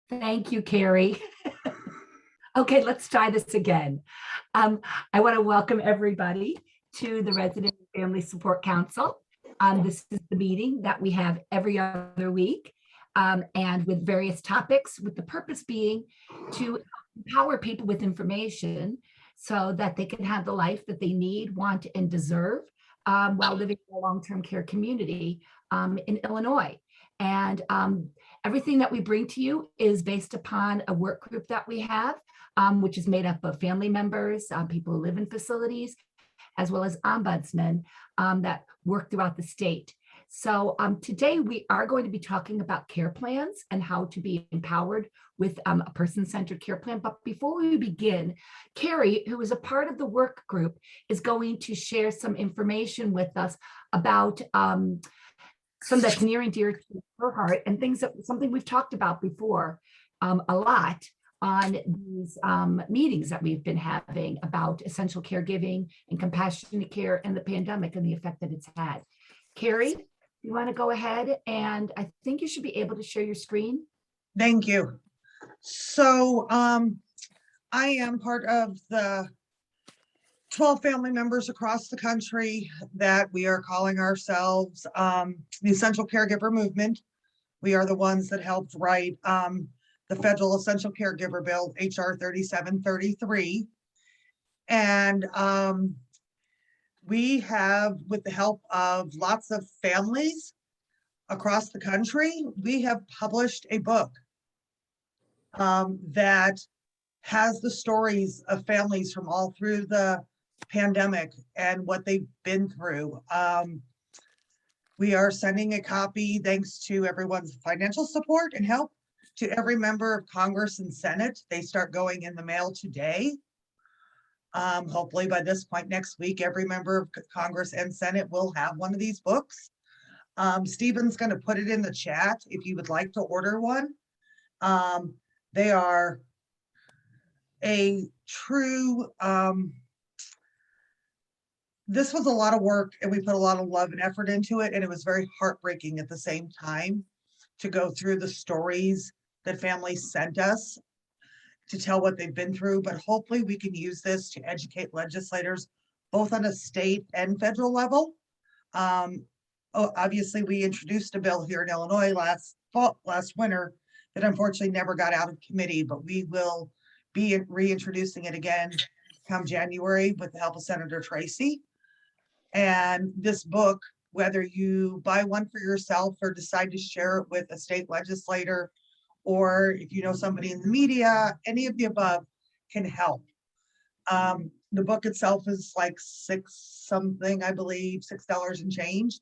Thank you, Carrie. Okay, let's try this again. I want to welcome everybody to the Resident and Family Support Council. This is the meeting that we have every other week, and with various topics, with the purpose being to empower people with information so that they can have the life that they need, want, and deserve while living in a long-term care community in Illinois. And everything that we bring to you is based upon a work group that we have, which is made up of family members, people who live in facilities, as well as ombudsmen that work throughout the state. So today we are going to be talking about care plans and how to be empowered with a person-centered care plan. But before we begin, Carrie, who is a part of the work group, is going to share some information with us about some that's near and dear to her heart and something we've talked about before a lot on these meetings that we've been having about essential caregiving and compassionate care and the pandemic and the effect that it's had. Carrie, you want to go ahead, and I think you should be able to share your screen. Thank you. So I am part of the 12 family members across the country that we are calling ourselves the Essential Caregiver Movement. We are the ones that helped write the Federal Essential Caregiver Bill, HR 3733. And we have, with the help of lots of families across the country, we have published a book that has the stories of families from all through the pandemic and what they've been through. We are sending a copy, thanks to everyone's financial support and help, to every member of Congress and Senate. They start going in the mail today. Hopefully by this point next week, every member of Congress and Senate will have one of these books. Stephen's going to put it in the chat if you would like to order one. They are a true, this was a lot of work, and we put a lot of love and effort into it, and it was very heartbreaking at the same time to go through the stories that families sent us to tell what they've been through. But hopefully we can use this to educate legislators both on a state and federal level. Obviously we introduced a bill here in Illinois last winter that unfortunately never got out of committee, but we will be reintroducing it again come January with the help of Senator Tracy. And this book, whether you buy one for yourself or decide to share it with a state legislator, or if you know somebody in the media, any of the above can help. The book itself is like $6 something, I believe, $6 and change.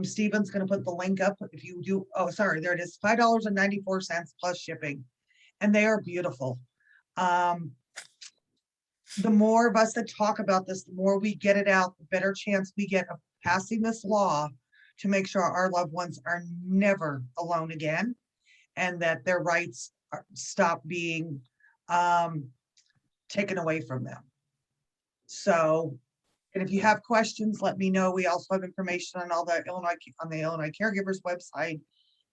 Stephen's going to put the link up if you do. Oh, sorry, there it is, $5.94 plus shipping. And they are beautiful. The more of us that talk about this, the more we get it out, the better chance we get of passing this law to make sure our loved ones are never alone again, and that their rights stop being taken away from them. So, and if you have questions, let me know. We also have information on all the Illinois Caregivers website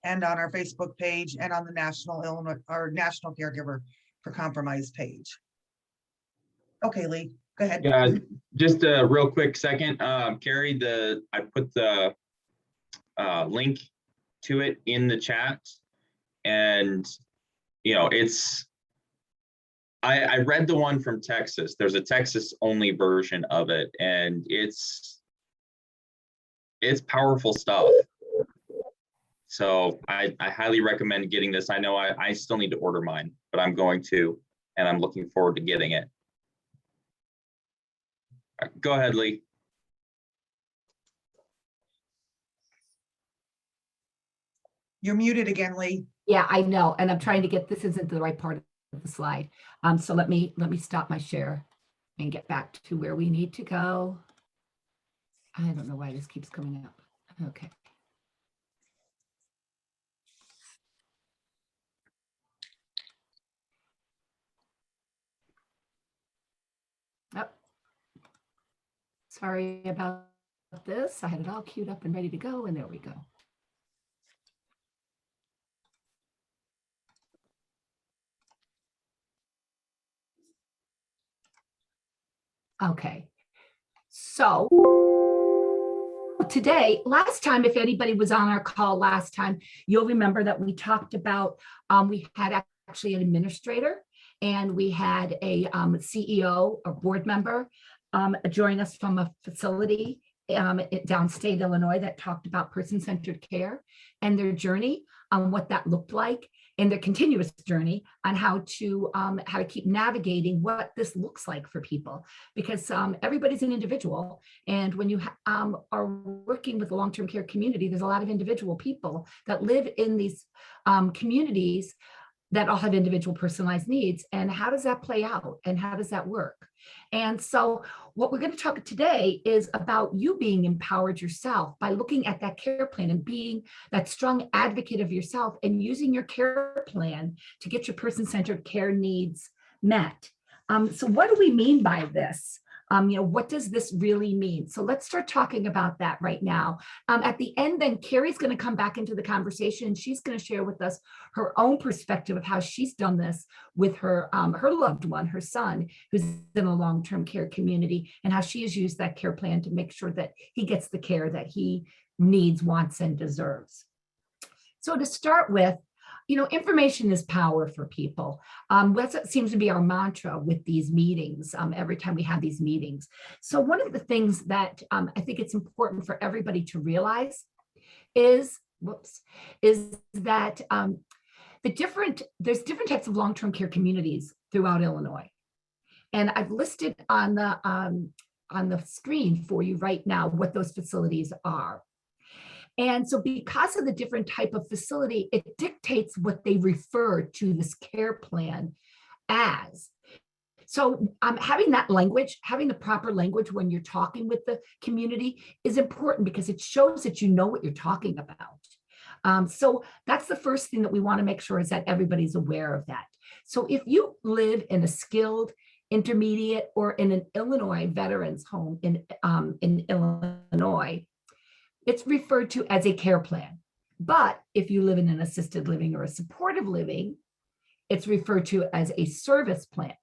and on our Facebook page and on the National Caregiver for Compromise page. Okay, Lee, go ahead. Yeah, just a real quick second, Carrie, I put the link to it in the chat, and you know, I read the one from Texas. There's a Texas only version of it, and it's powerful stuff. So I highly recommend getting this. I know I still need to order mine, but I'm going to, and I'm looking forward to getting it. Go ahead, Lee. You're muted again, Lee. Yeah, I know, and I'm trying to get, this isn't the right part of the slide. So let me stop my share and get back to where we need to go. I don't know why this keeps coming up. Okay. Oh, sorry about this. I had it all queued up and ready to go, and there we go. Okay. So today, last time, if anybody was on our call last time, you'll remember that we talked about, we had actually an administrator and we had a CEO or board member join us from a facility downstate Illinois that talked about person-centered care and their journey on what that looked like and their continuous journey on how to keep navigating what this looks like for people, because everybody's an individual. And when you are working with the long-term care community, there's a lot of individual people that live in these communities that all have individual personalized needs. And how does that play out? And how does that work? And so what we're going to talk today is about you being empowered yourself by looking at that care plan and being that strong advocate of yourself and using your care plan to get your person-centered care needs met. So what do we mean by this? What does this really mean? So let's start talking about that right now. At the end, then Carrie's going to come back into the conversation. She's going to share with us her own perspective of how she's done this with her loved one, her son, who's in a long-term care community, and how she has used that care plan to make sure that he gets the care that he needs, wants, and deserves. So to start with, information is power for people. That seems to be our mantra with these meetings, every time we have these meetings. So one of the things that I think it's important for everybody to realize is that there's different types of long-term care communities throughout Illinois. And I've listed on the screen for you right now what those facilities are. And so because of the different type of facility, it dictates what they refer to this care plan as. So having that language, having the proper language when you're talking with the community is important because it shows that you know what you're talking about. So that's the first thing that we want to make sure is that everybody's aware of that. So if you live in a skilled, intermediate, or in an Illinois veterans home in Illinois, it's referred to as a care plan. But if you live in an assisted living or a supportive living, it's referred to as a service plan.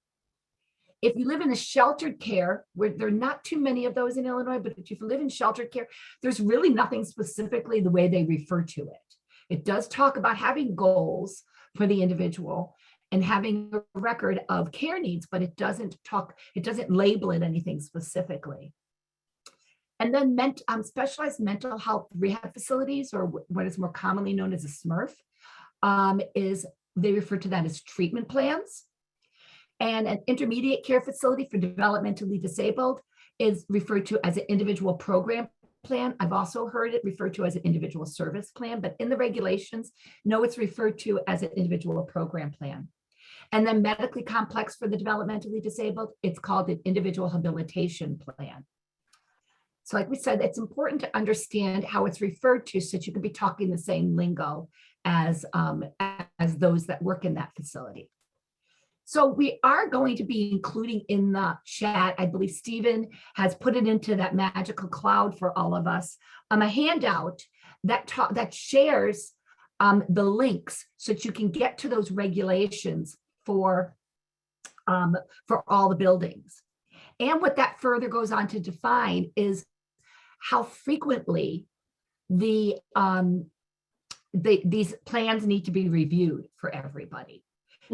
If you live in a sheltered care, where there are not too many of those in Illinois, but if you live in sheltered care, there's really nothing specifically the way they refer to it. It does talk about having goals for the individual and having a record of care needs, but it doesn't label it anything specifically. And then specialized mental health rehab facilities, or what is more commonly known as a SMRF, they refer to that as treatment plans. And an intermediate care facility for developmentally disabled is referred to as an individual program plan. I've also heard it referred to as an individual service plan, but in the regulations, no, it's referred to as an individual program plan. And then medically complex for the developmentally disabled, it's called an individual habilitation plan. So like we said, it's important to understand how it's referred to so that you can be talking the same lingo as those that work in that facility. So we are going to be including in the chat, I believe Stephen has put it into that magical cloud for all of us, a handout that shares the links so that you can get to those regulations for all the buildings. And what that further goes on to define is how frequently these plans need to be reviewed for everybody.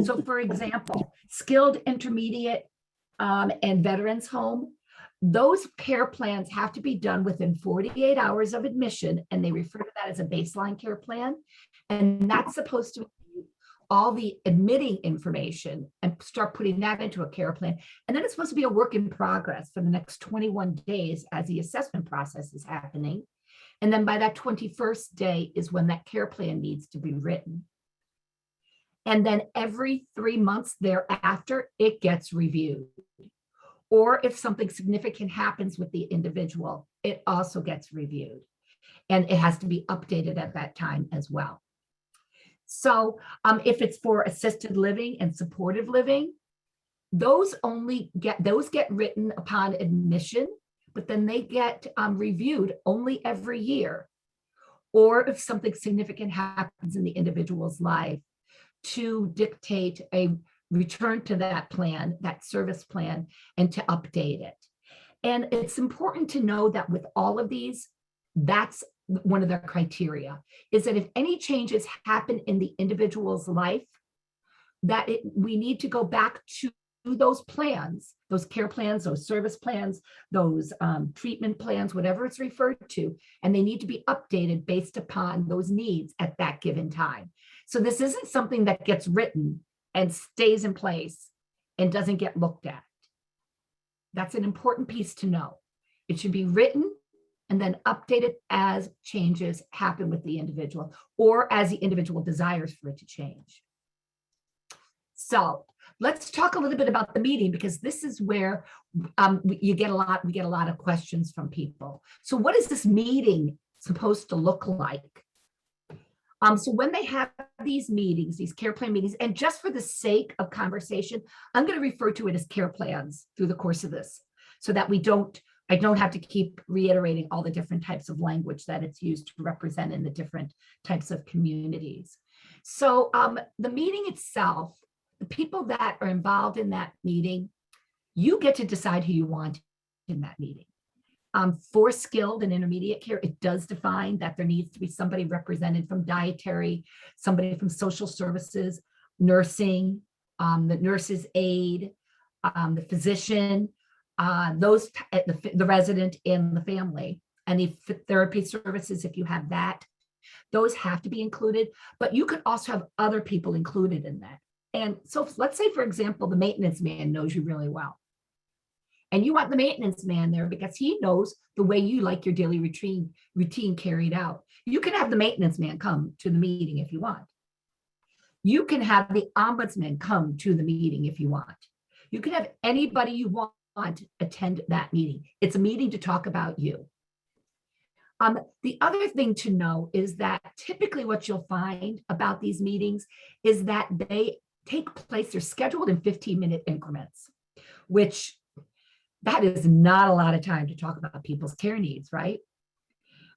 So for example, skilled, intermediate, and veterans home, those care plans have to be done within 48 hours of admission, and they refer to that as a baseline care plan. And that's supposed to include all the admitting information and start putting that into a care plan. And then it's supposed to be a work in progress for the next 21 days as the assessment process is happening. And then by that 21st day is when that care plan needs to be written. And then every 3 months thereafter, it gets reviewed. Or if something significant happens with the individual, it also gets reviewed. And it has to be updated at that time as well. So if it's for assisted living and supportive living, those get written upon admission, but then they get reviewed only every year. Or if something significant happens in the individual's life, to dictate a return to that plan, that service plan, and to update it. And it's important to know that with all of these, that's one of the criteria, is that if any changes happen in the individual's life, that we need to go back to those plans, those care plans, those service plans, those treatment plans, whatever it's referred to, and they need to be updated based upon those needs at that given time. So this isn't something that gets written and stays in place and doesn't get looked at. That's an important piece to know. It should be written and then updated as changes happen with the individual or as the individual desires for it to change. So let's talk a little bit about the meeting, because this is where we get a lot of questions from people. So what is this meeting supposed to look like? So when they have these meetings, these care plan meetings, and just for the sake of conversation, I'm going to refer to it as care plans through the course of this, so that I don't have to keep reiterating all the different types of language that it's used to represent in the different types of communities. So the meeting itself, the people that are involved in that meeting, you get to decide who you want in that meeting. For skilled and intermediate care, it does define that there needs to be somebody represented from dietary, somebody from social services, nursing, the nurse's aide, the physician, the resident and the family, and the therapy services, if you have that, those have to be included, but you could also have other people included in that. And so let's say, for example, the maintenance man knows you really well. And you want the maintenance man there because he knows the way you like your daily routine carried out. You can have the maintenance man come to the meeting if you want. You can have the ombudsman come to the meeting if you want. You can have anybody you want attend that meeting. It's a meeting to talk about you. The other thing to know is that typically what you'll find about these meetings is that they take place, they're scheduled in 15-minute increments, which that is not a lot of time to talk about people's care needs, right?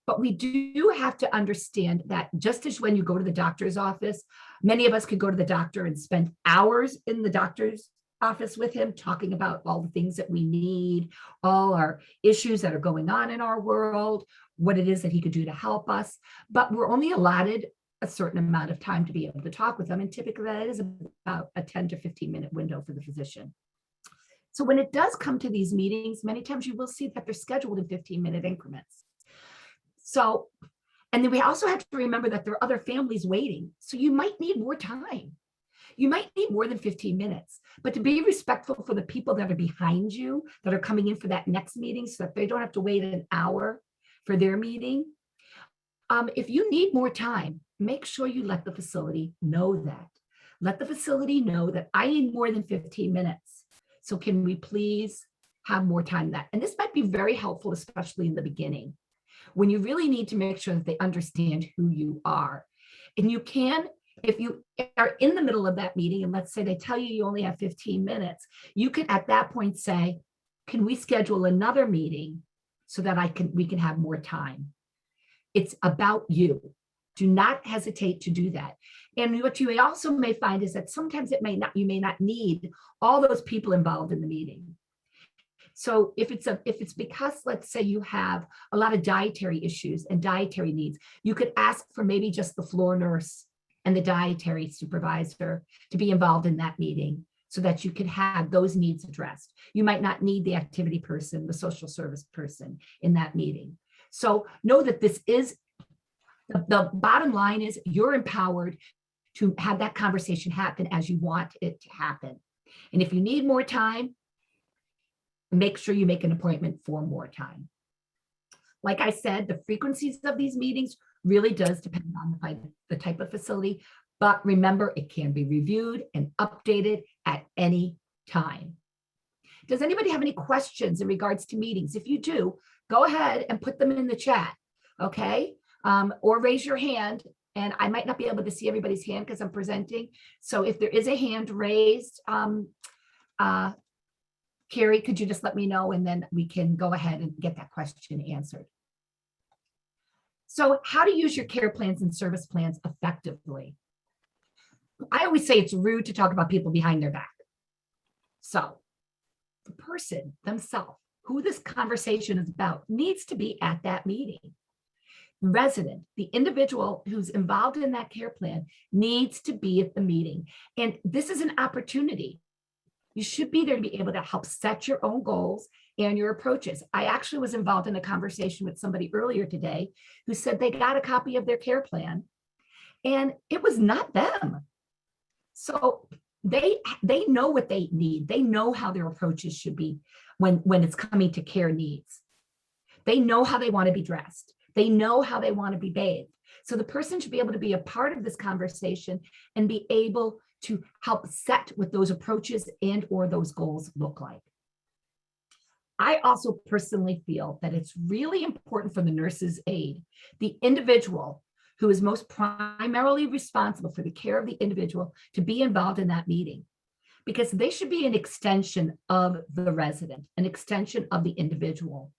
But we do have to understand that just as when you go to the doctor's office, many of us could go to the doctor and spend hours in the doctor's office with him, talking about all the things that we need, all our issues that are going on in our world, what it is that he could do to help us. But we're only allotted a certain amount of time to be able to talk with them. And typically that is about a 10 to 15-minute window for the physician. So when it does come to these meetings, many times you will see that they're scheduled in 15-minute increments. So, and then we also have to remember that there are other families waiting. So you might need more time. You might need more than 15 minutes, but to be respectful for the people that are behind you, that are coming in for that next meeting, so that they don't have to wait an hour for their meeting. If you need more time, make sure you let the facility know that. Let the facility know that I need more than 15 minutes. So can we please have more time than that? And this might be very helpful, especially in the beginning, when you really need to make sure that they understand who you are. And you can, if you are in the middle of that meeting, and let's say they tell you only have 15 minutes, you can at that point say, can we schedule another meeting so that we can have more time? It's about you. Do not hesitate to do that. And what you also may find is that sometimes you may not need all those people involved in the meeting. So if it's because, let's say, you have a lot of dietary issues and dietary needs, you could ask for maybe just the floor nurse and the dietary supervisor to be involved in that meeting so that you can have those needs addressed. You might not need the activity person, the social service person in that meeting. So know that this is, the bottom line is you're empowered to have that conversation happen as you want it to happen. And if you need more time, make sure you make an appointment for more time. Like I said, the frequencies of these meetings really does depend on the type of facility, but remember, it can be reviewed and updated at any time. Does anybody have any questions in regards to meetings? If you do, go ahead and put them in the chat, okay? Or raise your hand, and I might not be able to see everybody's hand because I'm presenting. So if there is a hand raised, Carrie, could you just let me know, and then we can go ahead and get that question answered. So how to use your care plans and service plans effectively. I always say it's rude to talk about people behind their back. So the person themselves who this conversation is about needs to be at that meeting. Resident, the individual who's involved in that care plan, needs to be at the meeting. And this is an opportunity. You should be there to be able to help set your own goals and your approaches. I actually was involved in a conversation with somebody earlier today who said they got a copy of their care plan and it was not them. So they know what they need. They know how their approaches should be when it's coming to care needs. They know how they want to be dressed. They know how they want to be bathed. So the person should be able to be a part of this conversation and be able to help set what those approaches and or those goals look like. I also personally feel that it's really important for the nurse's aide, the individual who is most primarily responsible for the care of the individual, to be involved in that meeting, because they should be an extension of the resident, an extension of the individual.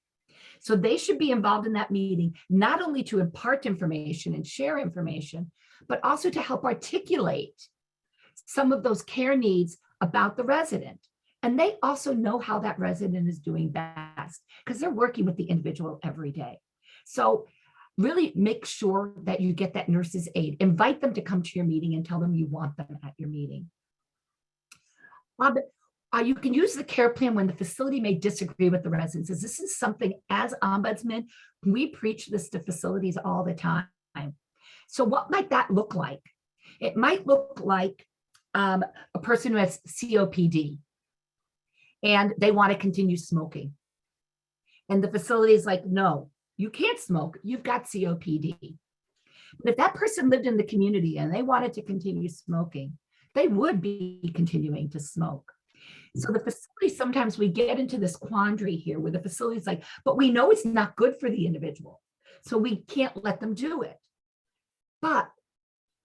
So they should be involved in that meeting, not only to impart information and share information, but also to help articulate some of those care needs about the resident. And they also know how that resident is doing best because they're working with the individual every day. So really make sure that you get that nurse's aide. Invite them to come to your meeting and tell them you want them at your meeting. You can use the care plan when the facility may disagree with the residents. This is something, as Ombudsman, we preach this to facilities all the time. So what might that look like? It might look like a person who has COPD and they want to continue smoking. And the facility is like, no, you can't smoke. You've got COPD. But if that person lived in the community and they wanted to continue smoking, they would be continuing to smoke. So the facility, sometimes we get into this quandary here where the facility is like, but we know it's not good for the individual, so we can't let them do it. But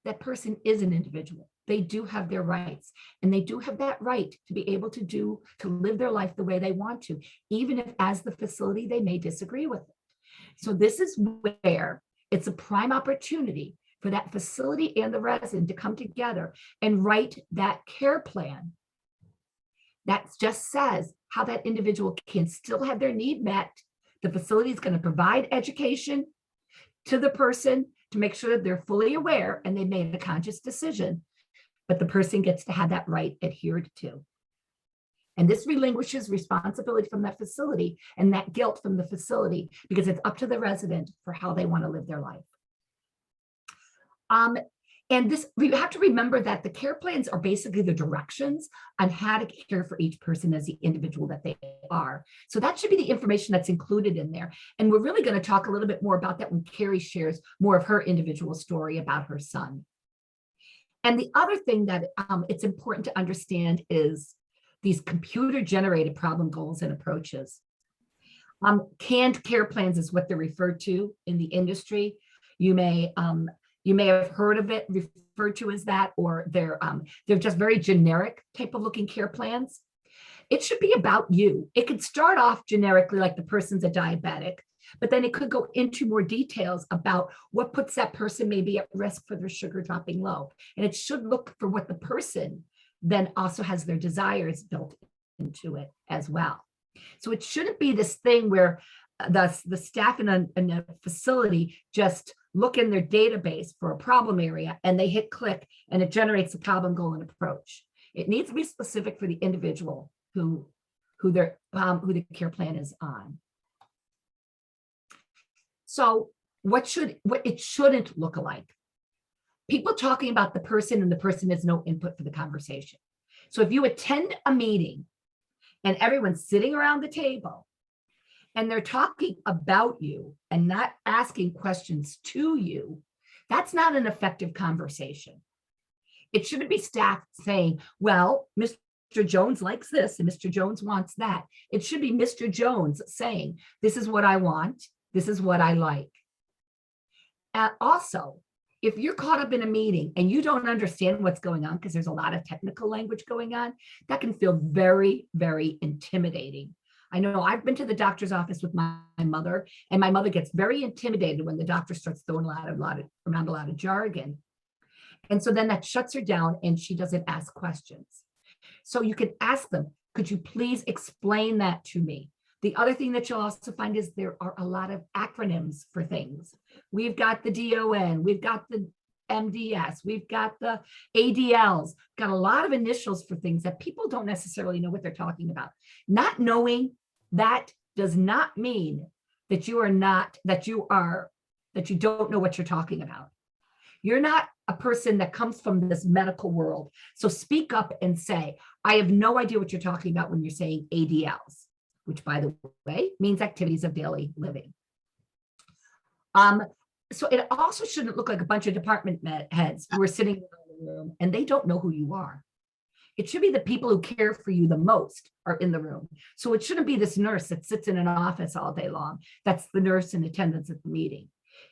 that person is an individual. They do have their rights, and they do have that right to be able to live their life the way they want to, even if as the facility, they may disagree with it. So this is where it's a prime opportunity for that facility and the resident to come together and write that care plan that just says how that individual can still have their need met. The facility is going to provide education to the person to make sure that they're fully aware and they made a conscious decision, but the person gets to have that right adhered to. And this relinquishes responsibility from that facility and that guilt from the facility, because it's up to the resident for how they want to live their life. And this, we have to remember that the care plans are basically the directions on how to care for each person as the individual that they are. So that should be the information that's included in there. And we're really going to talk a little bit more about that when Carrie shares more of her individual story about her son. And the other thing that it's important to understand is these computer-generated problem goals and approaches. Canned care plans is what they're referred to in the industry. You may have heard of it referred to as that, or they're just very generic type of looking care plans. It should be about you. It could start off generically like the person's a diabetic, but then it could go into more details about what puts that person maybe at risk for their sugar dropping low. And it should look for what the person then also has their desires built into it as well. So it shouldn't be this thing where the staff in a facility just look in their database for a problem area and they hit click and it generates a problem goal and approach. It needs to be specific for the individual who the care plan is on. So what it shouldn't look like. People talking about the person and the person has no input for the conversation. So if you attend a meeting and everyone's sitting around the table and they're talking about you and not asking questions to you, that's not an effective conversation. It shouldn't be staff saying, well, Mr. Jones likes this and Mr. Jones wants that. It should be Mr. Jones saying, this is what I want, this is what I like. Also, if you're caught up in a meeting and you don't understand what's going on, because there's a lot of technical language going on, that can feel very, very intimidating. I know I've been to the doctor's office with my mother, and my mother gets very intimidated when the doctor starts throwing around a lot of jargon. And so then that shuts her down and she doesn't ask questions. So you can ask them, could you please explain that to me? The other thing that you'll also find is there are a lot of acronyms for things. We've got the DON, we've got the MDS, we've got the ADLs, got a lot of initials for things that people don't necessarily know what they're talking about. Not knowing that does not mean that you don't know what you're talking about. You're not a person that comes from this medical world. So speak up and say, I have no idea what you're talking about when you're saying ADLs, which, by the way, means activities of daily living. So it also shouldn't look like a bunch of department heads who are sitting in the room and they don't know who you are. It should be the people who care for you the most are in the room. So it shouldn't be this nurse that sits in an office all day long. That's the nurse in attendance at the meeting.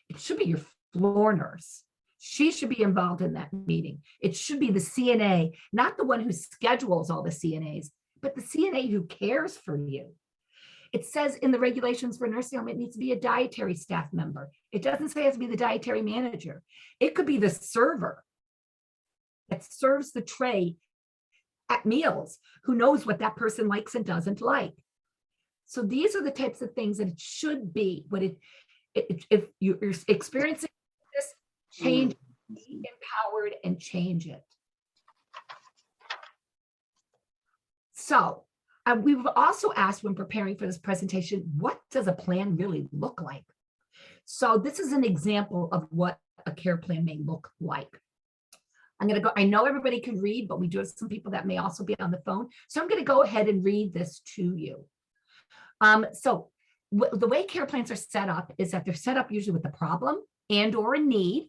It should be your floor nurse. She should be involved in that meeting. It should be the CNA, not the one who schedules all the CNAs, but the CNA who cares for you. It says in the regulations for nursing home, it needs to be a dietary staff member. It doesn't say it has to be the dietary manager. It could be the server that serves the tray at meals, who knows what that person likes and doesn't like. So these are the types of things that it should be. If you're experiencing this, change, be empowered and change it. So we've also asked when preparing for this presentation, what does a plan really look like? So this is an example of what a care plan may look like. I'm going to go, I know everybody can read, but we do have some people that may also be on the phone. So I'm going to go ahead and read this to you. The way care plans are set up is that they're set up usually with a problem and or a need.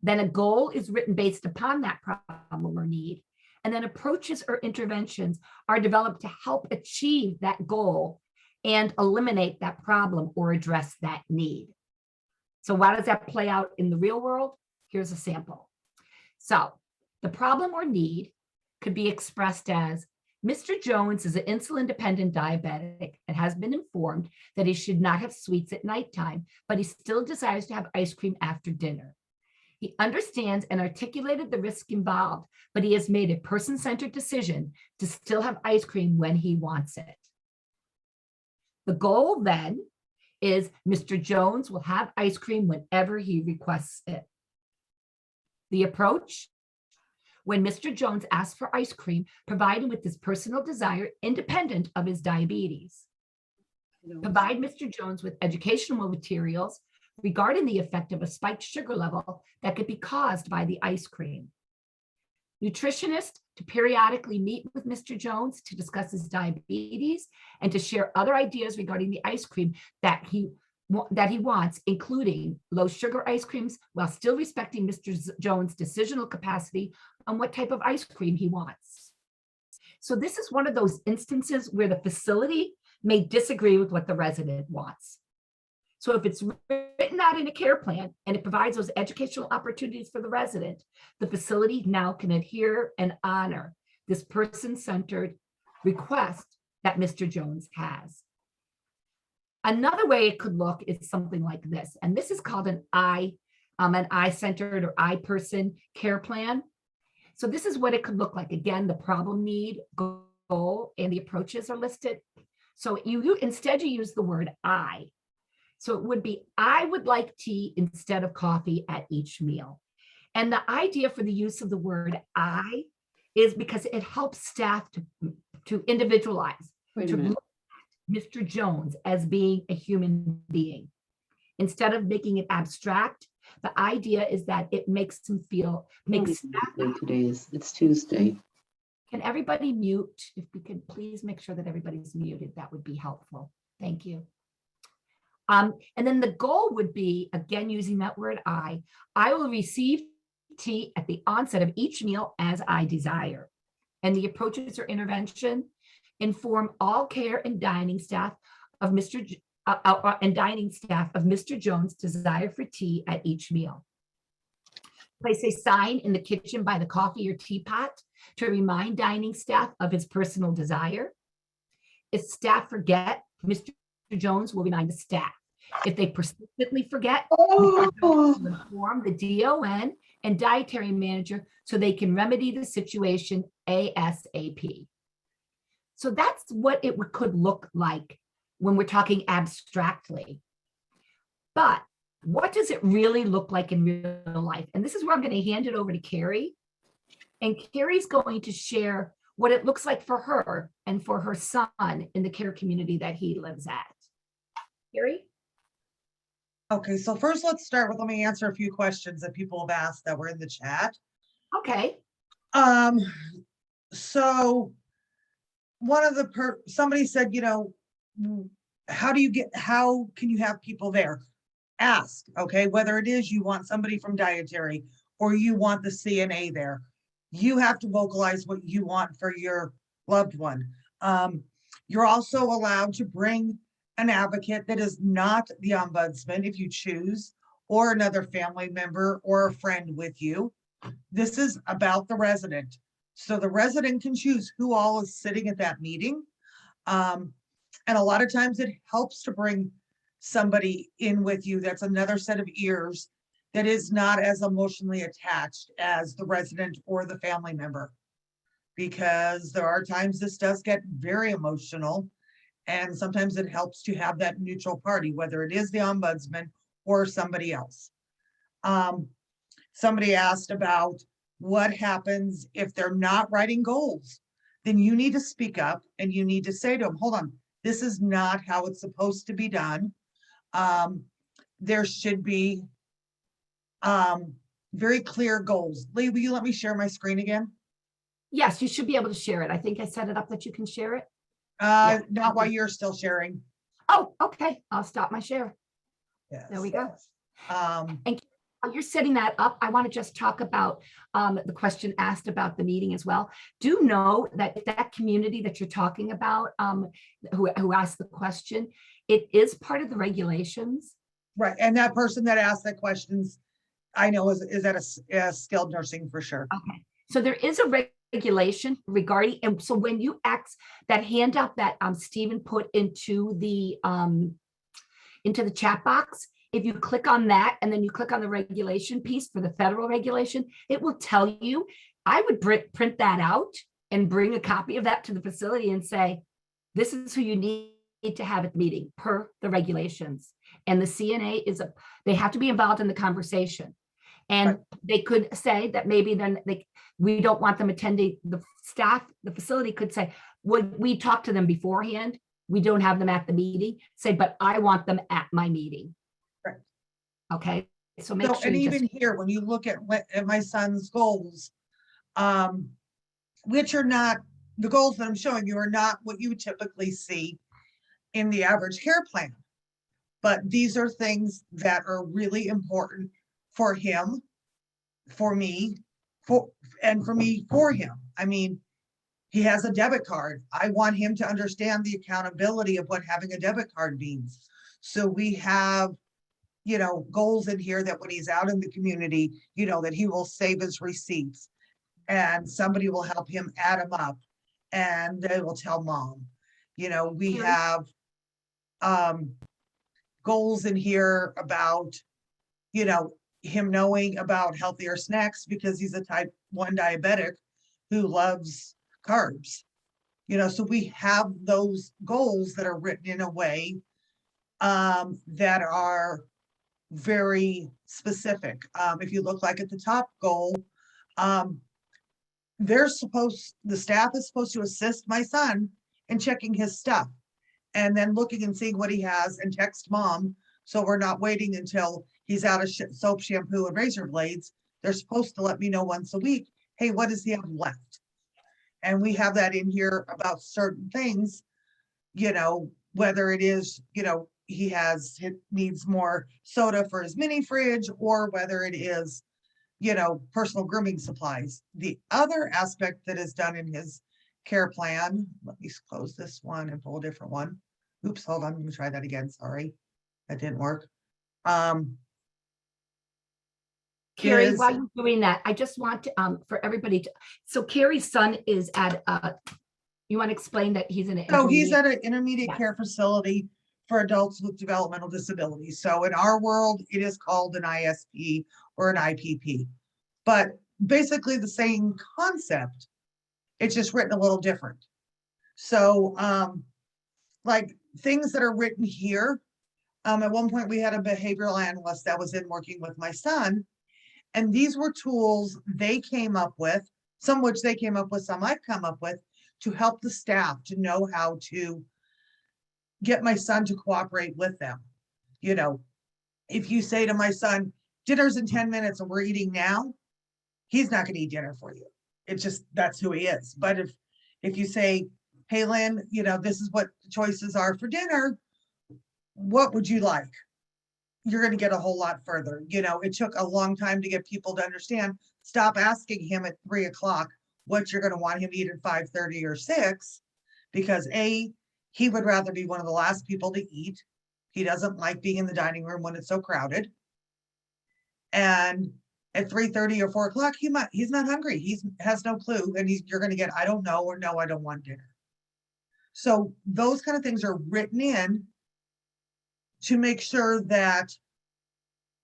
Then a goal is written based upon that problem or need. And then approaches or interventions are developed to help achieve that goal and eliminate that problem or address that need. So why does that play out in the real world? Here's a sample. So the problem or need could be expressed as, Mr. Jones is an insulin-dependent diabetic and has been informed that he should not have sweets at nighttime, but he still desires to have ice cream after dinner. He understands and articulated the risk involved, but he has made a person-centered decision to still have ice cream when he wants it. The goal then is Mr. Jones will have ice cream whenever he requests it. The approach, when Mr. Jones asks for ice cream, provide him with his personal desire independent of his diabetes. Provide Mr. Jones with educational materials regarding the effect of a spiked sugar level that could be caused by the ice cream. Nutritionist to periodically meet with Mr. Jones to discuss his diabetes and to share other ideas regarding the ice cream that he wants, including low sugar ice creams, while still respecting Mr. Jones' decisional capacity on what type of ice cream he wants. So this is one of those instances where the facility may disagree with what the resident wants. So if it's written out in a care plan and it provides those educational opportunities for the resident, the facility now can adhere and honor this person-centered request that Mr. Jones has. Another way it could look is something like this, and this is called an I-centered or I-person care plan. So this is what it could look like. Again, the problem, need, goal, and the approaches are listed. So instead you use the word I. So it would be, I would like tea instead of coffee at each meal. And the idea for the use of the word I is because it helps staff to individualize, to look at Mr. Jones as being a human being. Instead of making it abstract, the idea is that it makes them feel, It's Tuesday. Can everybody mute? If we could please make sure that everybody's muted, that would be helpful. Thank you. And then the goal would be, again, using that word I will receive tea at the onset of each meal as I desire. And the approaches or intervention inform all care and dining staff of Mr. Jones' desire for tea at each meal. Place a sign in the kitchen by the coffee or teapot to remind dining staff of his personal desire. If staff forget, Mr. Jones will remind the staff. If they persistently forget, Mr. Jones will inform the DON and dietary manager so they can remedy the situation ASAP. So that's what it could look like when we're talking abstractly. But what does it really look like in real life? And this is where I'm going to hand it over to Carrie. And Carrie's going to share what it looks like for her and for her son in the care community that he lives at. Carrie? Okay, so first let's start with, let me answer a few questions that people have asked that were in the chat. Okay. So one of somebody said, how can you have people there? Ask, okay, whether it is you want somebody from dietary or you want the CNA there. You have to vocalize what you want for your loved one. You're also allowed to bring an advocate that is not the ombudsman if you choose, or another family member or a friend with you. This is about the resident. So the resident can choose who all is sitting at that meeting. And a lot of times it helps to bring somebody in with you that's another set of ears that is not as emotionally attached as the resident or the family member. Because there are times this does get very emotional, and sometimes it helps to have that neutral party, whether it is the ombudsman or somebody else. Somebody asked about what happens if they're not writing goals. Then you need to speak up and you need to say to them, hold on, this is not how it's supposed to be done. There should be very clear goals. Lee, will you let me share my screen again? Yes, you should be able to share it. I think I set it up that you can share it. Not while you're still sharing. Oh, okay. I'll stop my share. Yes. There we go. And While you're setting that up, I want to just talk about the question asked about the meeting as well. Do know that that community that you're talking about, who asked the question, it is part of the regulations. right, and that person that asked that questions, I know is at a skilled nursing for sure. Okay, so there is a regulation regarding, and so when you ask that handout that Stephen put into the chat box, if you click on that and then you click on the regulation piece for the federal regulation, it will tell you. I would print that out and bring a copy of that to the facility and say, this is who you need to have at the meeting per the regulations. And the CNA they have to be involved in the conversation. And Right. They could say that maybe then we don't want them attending. The staff, the facility could say, would we talk to them beforehand? We don't have them at the meeting. Say, but I want them at my meeting. Right. Okay, so make sure And you even here, when you look at my son's goals, which are not, the goals that I'm showing you are not what you typically see in the average care plan. But these are things that are really important for him, for me, for him. I mean, he has a debit card. I want him to understand the accountability of what having a debit card means. So we have, goals in here that when he's out in the community, that he will save his receipts and somebody will help him add them up and they will tell mom. We have goals in here about, him knowing about healthier snacks because he's a type 1 diabetic who loves carbs. So we have those goals that are written in a way that are very specific. If you look like at the top goal, the staff is supposed to assist my son in checking his stuff and then looking and seeing what he has and text mom. So we're not waiting until he's out of soap, shampoo, and razor blades. They're supposed to let me know once a week, hey, what does he have left? And we have that in here about certain things, whether it is, he needs more soda for his mini fridge, or whether it is, personal grooming supplies. The other aspect that is done in his care plan, let me close this one and pull a different one. Oops, hold on, let me try that again. Sorry, that didn't work. Carrie, while you're doing that, I just want to, for everybody to, so Carrie's son is at, you want to explain that he's in an he's at an intermediate Yes. care facility for adults with developmental disabilities. So in our world, it is called an ISP or an IPP, but basically the same concept. It's just written a little different. So, like things that are written here. At one point we had a behavioral analyst that was in working with my son. And these were tools they came up with, some which they came up with, some I've come up with, to help the staff to know how to get my son to cooperate with them. You know, if you say to my son, dinner's in 10 minutes and we're eating now, he's not gonna eat dinner for you. It's just, that's who he is. But if you say, hey, Lynn, you know, this is what the choices are for dinner, what would you like? You're going to get a whole lot further. You know, it took a long time to get people to understand, stop asking him at 3 o'clock what you're going to want him to eat at 5:30 or 6, because A, he would rather be one of the last people to eat. He doesn't like being in the dining room when it's so crowded. And at 3:30 or 4 o'clock, he's not hungry. He has no clue. And you're going to get, I don't know, or no, I don't want dinner. So those kind of things are written in to make sure that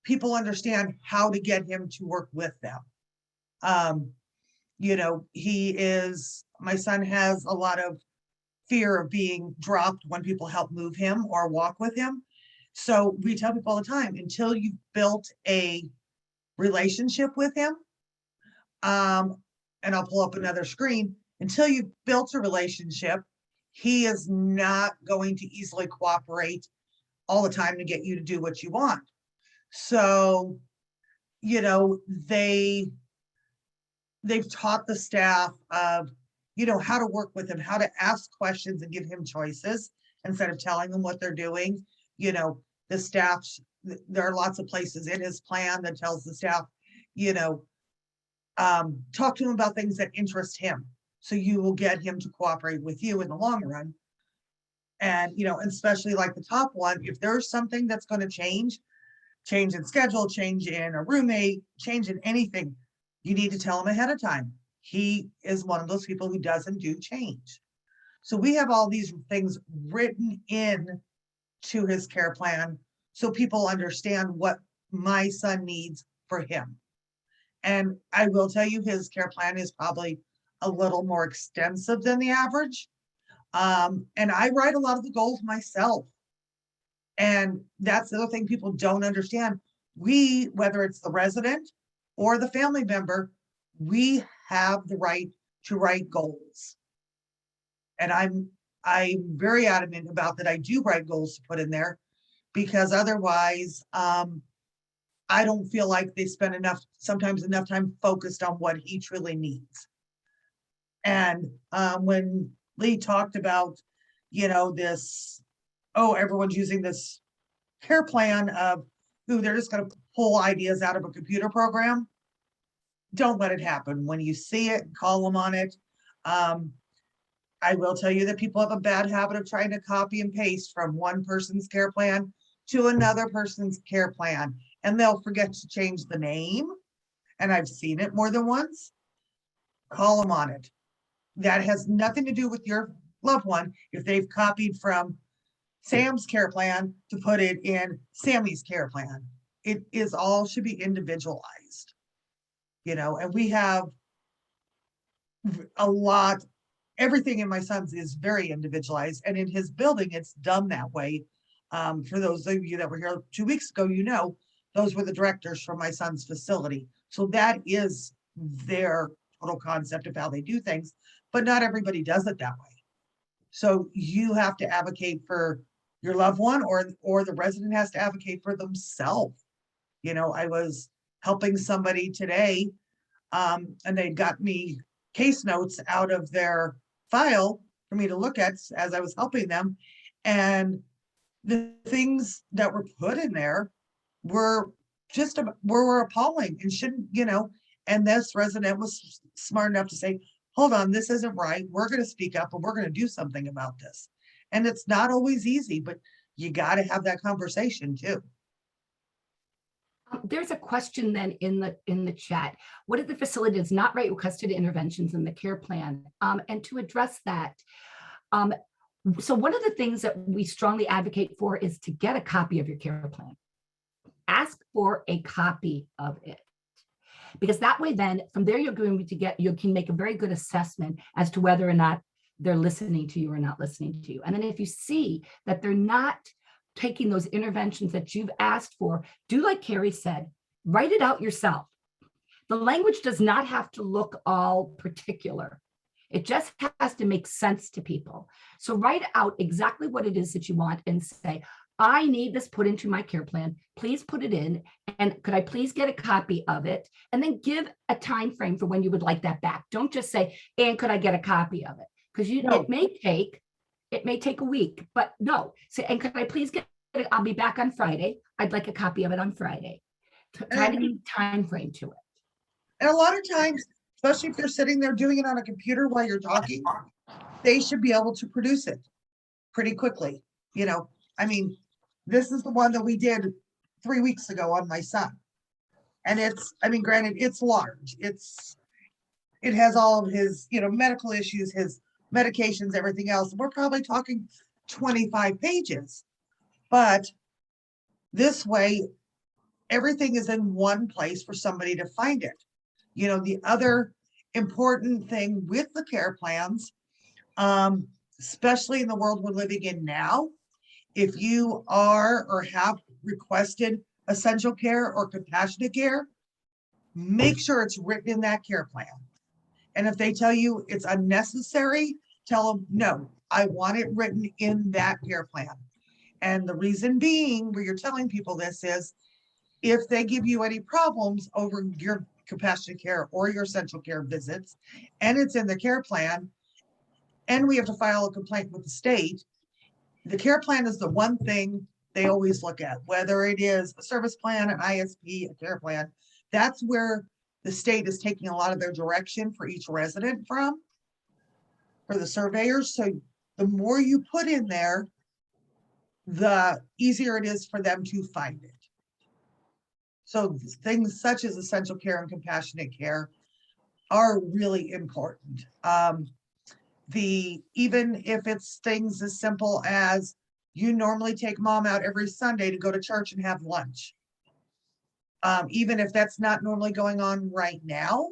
people understand how to get him to work with them. You know, my son has a lot of fear of being dropped when people help move him or walk with him. So we tell people all the time, until you've built a relationship with him, and I'll pull up another screen, until you've built a relationship, he is not going to easily cooperate all the time to get you to do what you want. So, you know, they've taught the staff of, you know, how to work with him, how to ask questions and give him choices instead of telling them what they're doing. You know, the staff, there are lots of places in his plan that tells the staff, you know, talk to him about things that interest him. So you will get him to cooperate with you in the long run. And, you know, especially like the top one, if there's something that's going to change in schedule, change in a roommate, change in anything, you need to tell him ahead of time. He is one of those people who doesn't do change. So we have all these things written in to his care plan so people understand what my son needs for him. And I will tell you, his care plan is probably a little more extensive than the average. And I write a lot of the goals myself. And that's the other thing people don't understand. We, whether it's the resident or the family member, we have the right to write goals. And I'm very adamant about that. I do write goals to put in there, because otherwise, I don't feel like they spend sometimes enough time focused on what he truly needs. And when Lee talked about, you know, this, oh, everyone's using this care plan of, ooh, they're just going to pull ideas out of a computer program. Don't let it happen. When you see it, call them on it. I will tell you that people have a bad habit of trying to copy and paste from one person's care plan to another person's care plan, and they'll forget to change the name. And I've seen it more than once. Call them on it. That has nothing to do with your loved one. If they've copied from Sam's care plan to put it in Sammy's care plan, it is all should be individualized, you know. And we have a lot, everything in my son's is very individualized, and in his building it's done that way. For those of you that were here 2 weeks ago, you know, those were the directors from my son's facility. So that is their total concept of how they do things, but not everybody does it that way. So you have to advocate for your loved one, or the resident has to advocate for themselves. You know, I was helping somebody today, and they got me case notes out of their file for me to look at as I was helping them. And the things that were put in there were were appalling and shouldn't, you know. And this resident was smart enough to say, hold on, this isn't right. We're going to speak up and we're going to do something about this. And it's not always easy, but you got to have that conversation too. There's a question then in the chat. What if the facility does not write requested interventions in the care plan? And to address that, so one of the things that we strongly advocate for is to get a copy of your care plan. Ask for a copy of it, because that way then from there you can make a very good assessment as to whether or not they're listening to you or not listening to you. And then if you see that they're not taking those interventions that you've asked for, do like Carrie said, write it out yourself. The language does not have to look all particular. It just has to make sense to people. So write out exactly what it is that you want and say, I need this put into my care plan. Please put it in. And could I please get a copy of it? And then give a time frame for when you would like that back. Don't just say, and could I get a copy of it? Because it may take a week, but no. Say, and could I please get it? I'll be back on Friday. I'd like a copy of it on Friday. Try to give a time frame to it. And a lot of times, especially if you're sitting there doing it on a computer while you're talking, they should be able to produce it pretty quickly. You know, I mean, this is the one that we did 3 weeks ago on my son. And it's, I mean, granted, it's large. It has all of his, medical issues, his medications, everything else. We're probably talking 25 pages. But this way, everything is in one place for somebody to find it. The other important thing with the care plans, especially in the world we're living in now, if you are or have requested essential care or compassionate care, make sure it's written in that care plan. And if they tell you it's unnecessary, tell them, no, I want it written in that care plan. And the reason being, where you're telling people this is, if they give you any problems over your compassionate care or your essential care visits, and it's in the care plan, and we have to file a complaint with the state, the care plan is the one thing they always look at, whether it is a service plan, an ISP, a care plan. That's where the state is taking a lot of their direction for each resident from, for the surveyors. So the more you put in there, the easier it is for them to find it. So things such as essential care and compassionate care are really important. Even if it's things as simple as you normally take mom out every Sunday to go to church and have lunch. Even if that's not normally going on right now,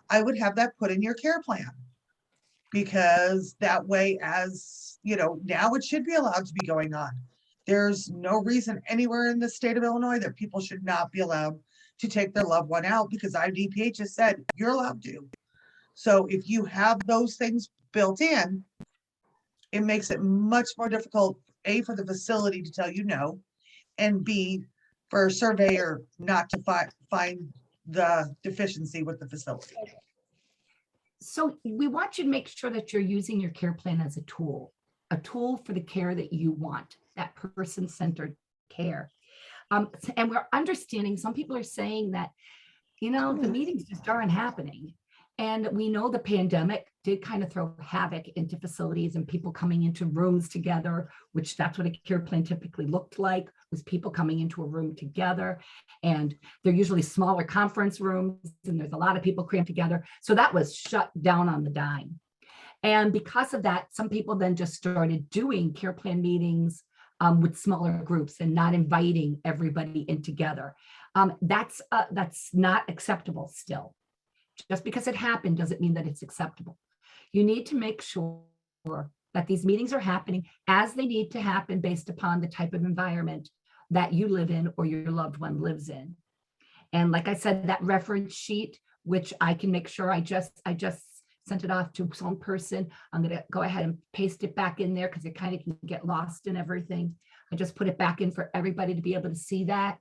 I would have that put in your care plan. Because that way, as now it should be allowed to be going on. There's no reason anywhere in the state of Illinois that people should not be allowed to take their loved one out, because IDPH has said you're allowed to. So if you have those things built in, it makes it much more difficult, A, for the facility to tell you no, and B, for a surveyor not to find the deficiency with the facility. So we want you to make sure that you're using your care plan as a tool for the care that you want, that person-centered care. And we're understanding, some people are saying that, the meetings just aren't happening. And we know the pandemic did kind of throw havoc into facilities and people coming into rooms together, which that's what a care plan typically looked like, was people coming into a room together. And they're usually smaller conference rooms, and there's a lot of people crammed together. So that was shut down on the dime. And because of that, some people then just started doing care plan meetings with smaller groups and not inviting everybody in together. That's not acceptable still. Just because it happened doesn't mean that it's acceptable. You need to make sure that these meetings are happening as they need to happen based upon the type of environment that you live in or your loved one lives in. And like I said, that reference sheet, which I can make sure I just sent it off to some person. I'm going to go ahead and paste it back in there because it kind of can get lost in everything. I just put it back in for everybody to be able to see that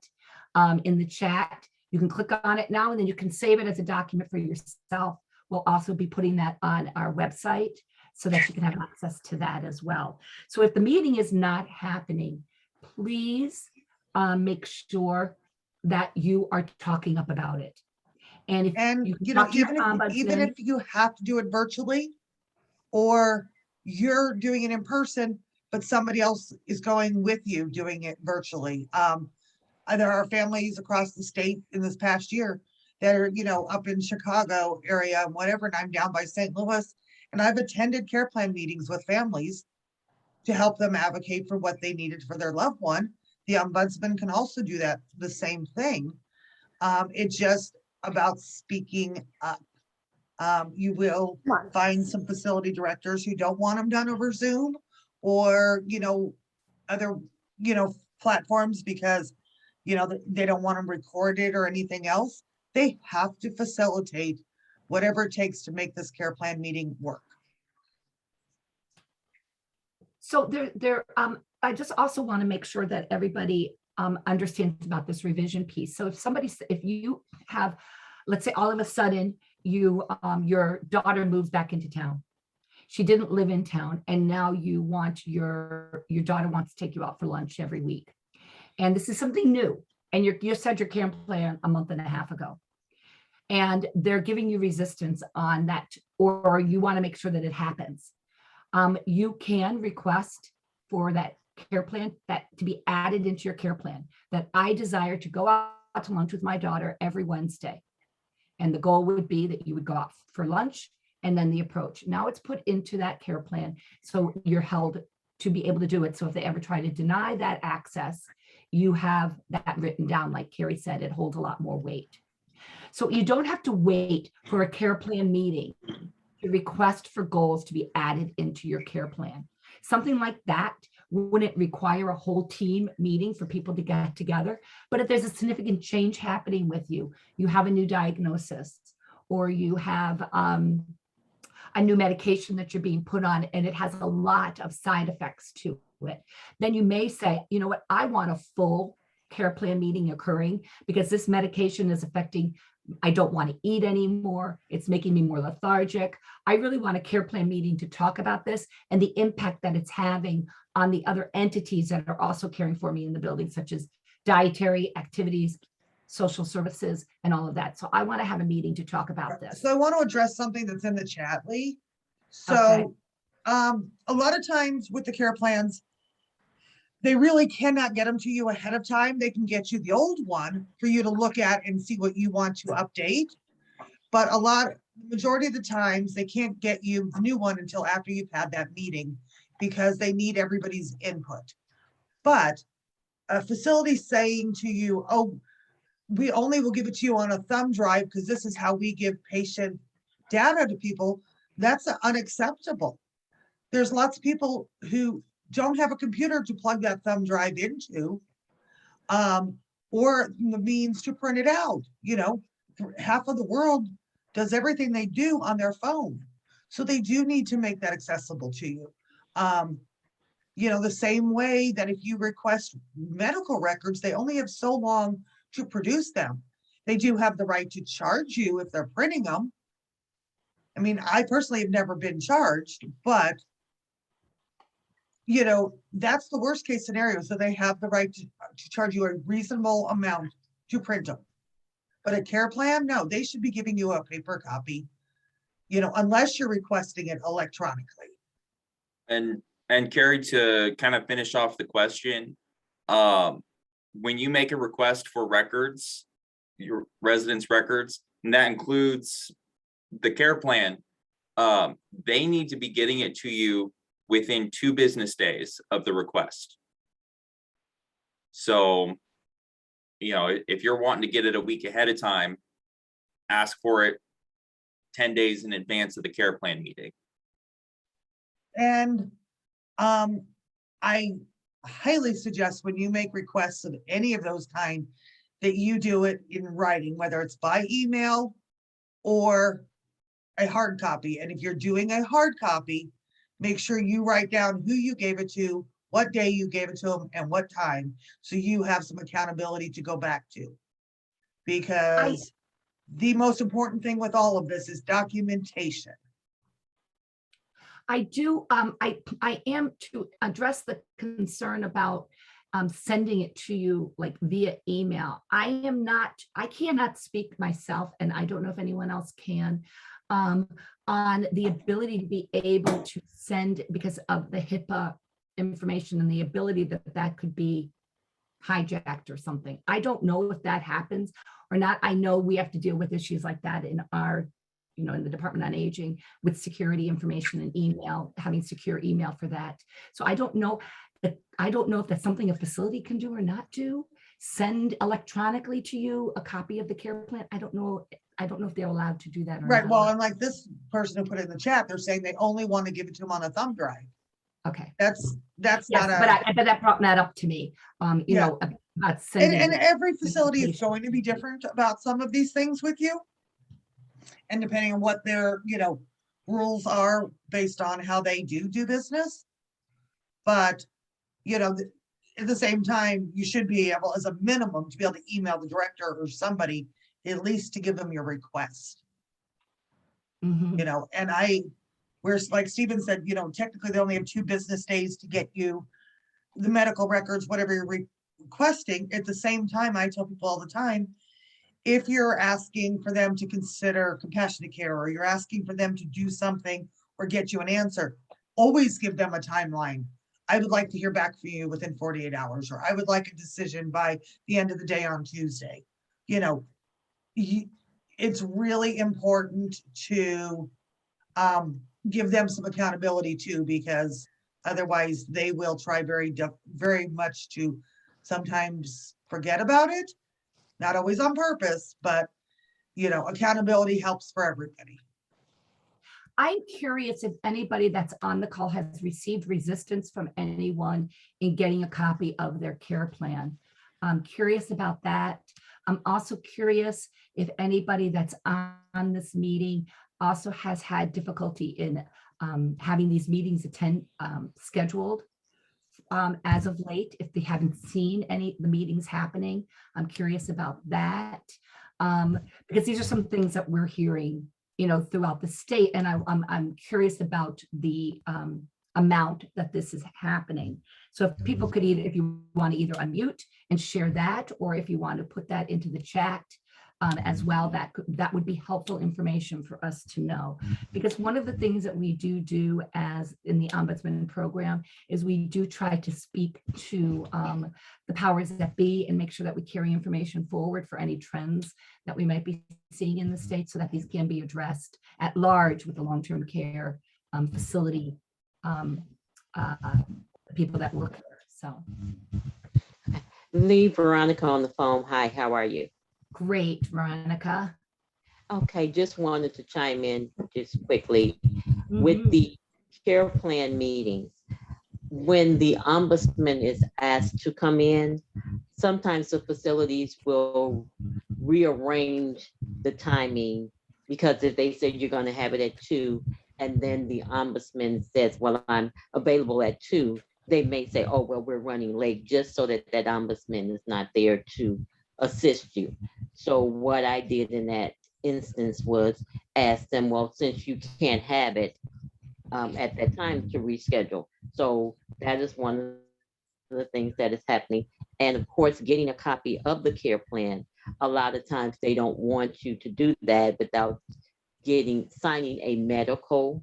in the chat. You can click on it now, and then you can save it as a document for yourself. We'll also be putting that on our website so that you can have access to that as well. So if the meeting is not happening, please make sure that you are talking up about it. And even if you have to do it virtually, or you're doing it in person, but somebody else is going with you doing it virtually. There are families across the state in this past year that are, up in Chicago area and whatever, and I'm down by St. Louis, and I've attended care plan meetings with families to help them advocate for what they needed for their loved one. The Ombudsman can also do that, the same thing. It's just about speaking up. You will find some facility directors who don't want them done over Zoom or, other, platforms because, they don't want them recorded or anything else. They have to facilitate whatever it takes to make this care plan meeting work. So I just also want to make sure that everybody understands about this revision piece. So if you have, let's say all of a sudden your daughter moves back into town. She didn't live in town, and now you want your daughter wants to take you out for lunch every week. And this is something new. And you said your care plan a month and a half ago. And they're giving you resistance on that, or you want to make sure that it happens. You can request for that care plan to be added into your care plan, that I desire to go out to lunch with my daughter every Wednesday. And the goal would be that you would go out for lunch and then the approach. Now it's put into that care plan. So you're held to be able to do it. So if they ever try to deny that access, you have that written down. Like Carrie said, it holds a lot more weight. So you don't have to wait for a care plan meeting to request for goals to be added into your care plan. Something like that wouldn't require a whole team meeting for people to get together. But if there's a significant change happening with you, you have a new diagnosis, or you have a new medication that you're being put on, and it has a lot of side effects to it, then you may say, you know what, I want a full care plan meeting occurring because this medication is affecting, I don't want to eat anymore. It's making me more lethargic. I really want a care plan meeting to talk about this and the impact that it's having on the other entities that are also caring for me in the building, such as dietary activities, social services, and all of that. So I want to have a meeting to talk about this. So I want to address something that's in the chat, Lee. So Okay. a lot of times with the care plans, they really cannot get them to you ahead of time. They can get you the old one for you to look at and see what you want to update. But majority of the times, they can't get you the new one until after you've had that meeting because they need everybody's input. But a facility saying to you, oh, we only will give it to you on a thumb drive because this is how we give patient data to people, that's unacceptable. There's lots of people who don't have a computer to plug that thumb drive into, or the means to print it out. Half of the world does everything they do on their phone. So they do need to make that accessible to you. The same way that if you request medical records, they only have so long to produce them. They do have the right to charge you if they're printing them. I mean, I personally have never been charged, but that's the worst case scenario. So they have the right to charge you a reasonable amount to print them. But a care plan, no, they should be giving you a paper copy, unless you're requesting it electronically. And Carrie, to kind of finish off the question, when you make a request for records, your residents' records, and that includes the care plan, they need to be getting it to you within 2 business days of the request. So, if you're wanting to get it a week ahead of time, ask for it 10 days in advance of the care plan meeting. And I highly suggest when you make requests of any of those kind that you do it in writing, whether it's by email or a hard copy. And if you're doing a hard copy, make sure you write down who you gave it to, what day you gave it to them, and what time, so you have some accountability to go back to. Because the most important thing with all of this is documentation. I do, I am to address the concern about sending it to you like via email. I cannot speak myself, and I don't know if anyone else can, on the ability to be able to send because of the HIPAA information and the ability that could be hijacked or something. I don't know if that happens or not. I know we have to deal with issues like that in our, in the Department on Aging with security information and email, having secure email for that. So I don't know if that's something a facility can do or not do, send electronically to you a copy of the care plan. I don't know if they're allowed to do that or Right, not. well, and like this person who put it in the chat, they're saying they only want to give it to them on a thumb drive. Okay. That's Yes, not but that brought that up to me, you Yeah. know, about and sending. every facility is notification. going to be different about some of these things with you. And depending on what their, rules are based on how they do business. But, at the same time, you should be able, as a minimum, to be able to email the director or somebody, at least to give them your request. Mhm. And whereas like Stephen said, technically they only have 2 business days to get you the medical records, whatever you're requesting. At the same time, I tell people all the time, if you're asking for them to consider compassionate care, or you're asking for them to do something or get you an answer, always give them a timeline. I would like to hear back from you within 48 hours, or I would like a decision by the end of the day on Tuesday. It's really important to give them some accountability too, because otherwise they will try very much to sometimes forget about it. Not always on purpose, but accountability helps for everybody. I'm curious if anybody that's on the call has received resistance from anyone in getting a copy of their care plan. I'm curious about that. I'm also curious if anybody that's on this meeting also has had difficulty in having these meetings scheduled as of late, if they haven't seen the meetings happening. I'm curious about that, because these are some things that we're hearing, throughout the state, and I'm curious about the amount that this is happening. So if people could if you want to either unmute and share that, or if you want to put that into the chat as well, that would be helpful information for us to know. Because one of the things that we do as in the Ombudsman program is we do try to speak to the powers that be and make sure that we carry information forward for any trends that we might be seeing in the state, so that these can be addressed at large with the long-term care facility people that work there. So Leave Veronica on the phone. Hi, how are you? great, Veronica. Okay, just wanted to chime in just quickly with the care plan meetings. When the ombudsman is asked to come in, sometimes the facilities will rearrange the timing, because if they say you're going to have it at 2, and then the ombudsman says, well, I'm available at 2, they may say, oh, well, we're running late, just so that that ombudsman is not there to assist you. So what I did in that instance was ask them, well, since you can't have it at that time, to reschedule. So that is one of the things that is happening. And of course, getting a copy of the care plan, a lot of times they don't want you to do that without signing a medical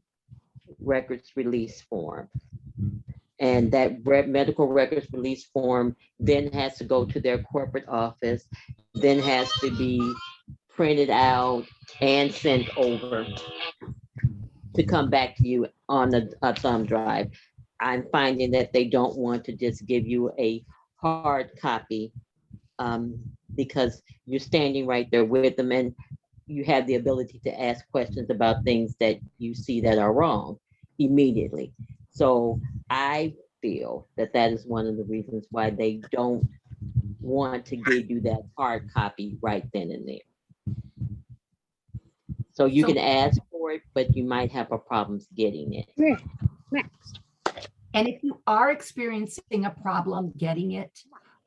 records release form. And that medical records release form then has to go to their corporate office, then has to be printed out and sent over to come back to you on a thumb drive. I'm finding that they don't want to just give you a hard copy because you're standing right there with them, and you have the ability to ask questions about things that you see that are wrong immediately. So I feel that that is one of the reasons why they don't want to give you that hard copy right then and there. So you can ask for it, but you might have a problem getting it. Next. And if you are experiencing a problem getting it,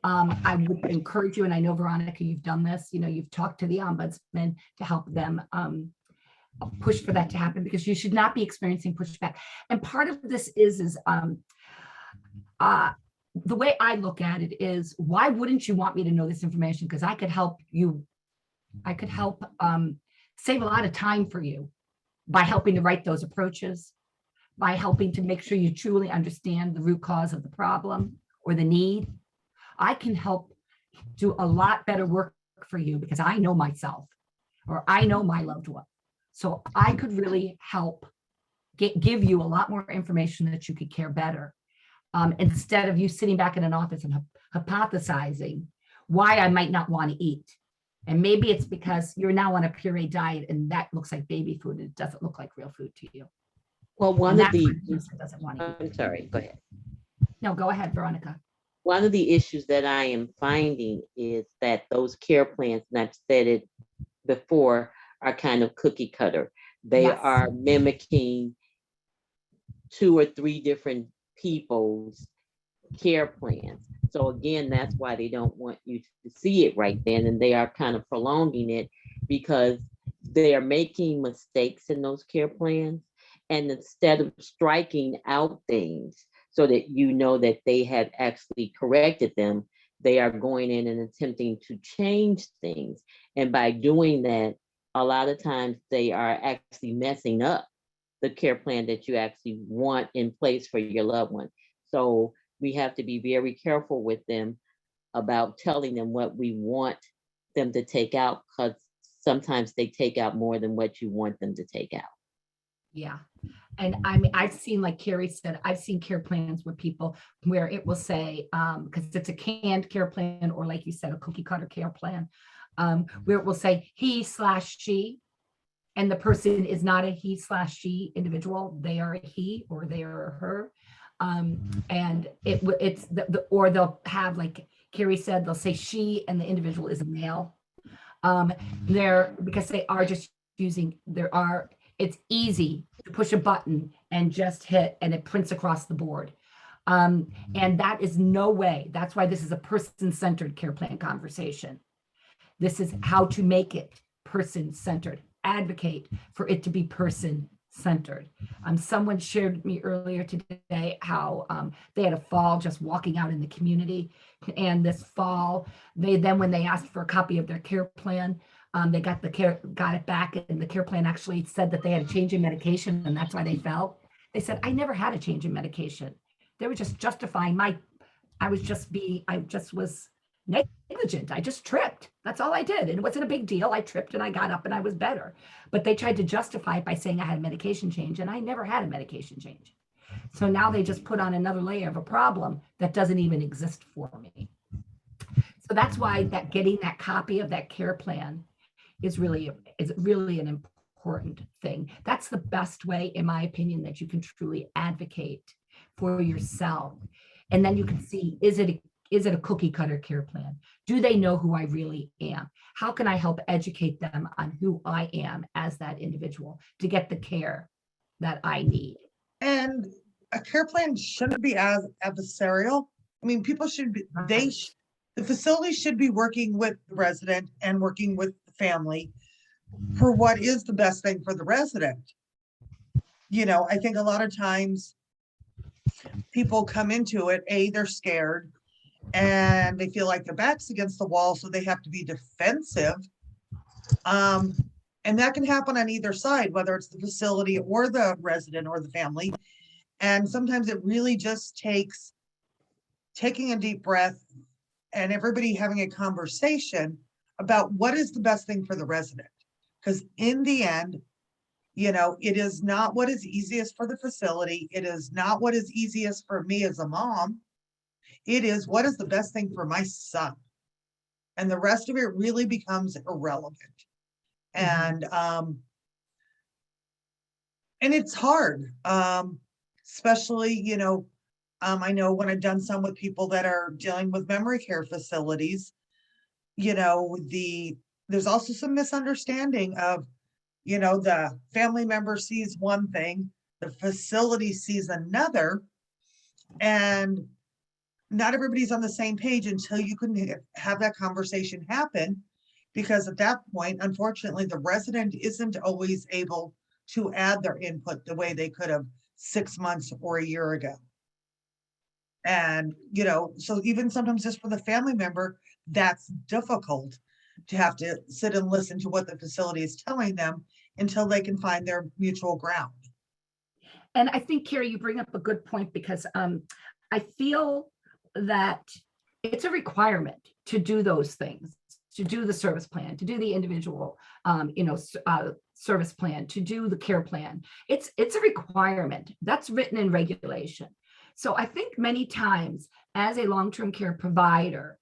I would encourage you, and I know, Veronica, you've done this, you've talked to the ombudsman to help them push for that to happen, because you should not be experiencing pushback. And part of this is the way I look at it is, why wouldn't you want me to know this information? Because I could help you. I could help save a lot of time for you by helping to write those approaches, by helping to make sure you truly understand the root cause of the problem or the need. I can help do a lot better work for you because I know myself, or I know my loved one. So I could really help give you a lot more information that you could care better, instead of you sitting back in an office and hypothesizing why I might not want to eat. And maybe it's because you're now on a puree diet and that looks like baby food. And it doesn't look like real food to you. Well, And one of that's the, why the person doesn't want to eat. I'm sorry, go ahead. No, go ahead, Veronica. One of the issues that I am finding is that those care plans, and I've said it before, are kind of cookie cutter. They Yes. are mimicking 2 or 3 different people's care plans. So again, that's why they don't want you to see it right then, and they are kind of prolonging it because they are making mistakes in those care plans. And instead of striking out things so that you know that they have actually corrected them, they are going in and attempting to change things. And by doing that, a lot of times they are actually messing up the care plan that you actually want in place for your loved one. So we have to be very careful with them about telling them what we want them to take out, because sometimes they take out more than what you want them to take out. Yeah. And I mean, I've seen, like Carrie said, I've seen care plans with people where it will say, because it's a canned care plan, or like you said, a cookie cutter care plan, where it will say he/she, and the person is not a he/she individual. They are a he or they are a her. And or they'll have, like Carrie said, they'll say she and the individual is a male. Because they are just using, it's easy to push a button and just hit and it prints across the board. And that is no way. That's why this is a person-centered care plan conversation. This is how to make it person-centered. Advocate for it to be person-centered. Someone shared with me earlier today how they had a fall just walking out in the community. And this fall, when they asked for a copy of their care plan, they got it back, and the care plan actually said that they had a change in medication, and that's why they fell. They said, I never had a change in medication. They were just justifying I just was negligent. I just tripped. That's all I did. And it wasn't a big deal. I tripped and I got up and I was better. But they tried to justify it by saying I had a medication change, and I never had a medication change. So now they just put on another layer of a problem that doesn't even exist for me. So that's why getting that copy of that care plan is really an important thing. That's the best way, in my opinion, that you can truly advocate for yourself. And then you can see, is it a cookie cutter care plan? Do they know who I really am? How can I help educate them on who I am as that individual to get the care that I need? And a care plan shouldn't be as adversarial. I mean, people should be, the facility should be working with the resident and working with the family for what is the best thing for the resident. I think a lot of times people come into it, they're scared and they feel like their back's against the wall, so they have to be defensive. And that can happen on either side, whether it's the facility or the resident or the family. And sometimes it really just takes taking a deep breath and everybody having a conversation about what is the best thing for the resident. Because in the end, it is not what is easiest for the facility. It is not what is easiest for me as a mom. It is what is the best thing for my son. And the rest of it really becomes irrelevant. And it's hard, especially, I know when I've done some with people that are dealing with memory care facilities, there's also some misunderstanding of, the family member sees one thing, the facility sees another, and not everybody's on the same page until you can have that conversation happen. Because at that point, unfortunately, the resident isn't always able to add their input the way they could have 6 months or a year ago. And, so even sometimes just for the family member, that's difficult to have to sit and listen to what the facility is telling them until they can find their mutual ground. And I think, Carrie, you bring up a good point, because I feel that it's a requirement to do those things, to do the service plan, to do the individual, service plan, to do the care plan. It's a requirement that's written in regulation. So I think many times as a long-term care provider,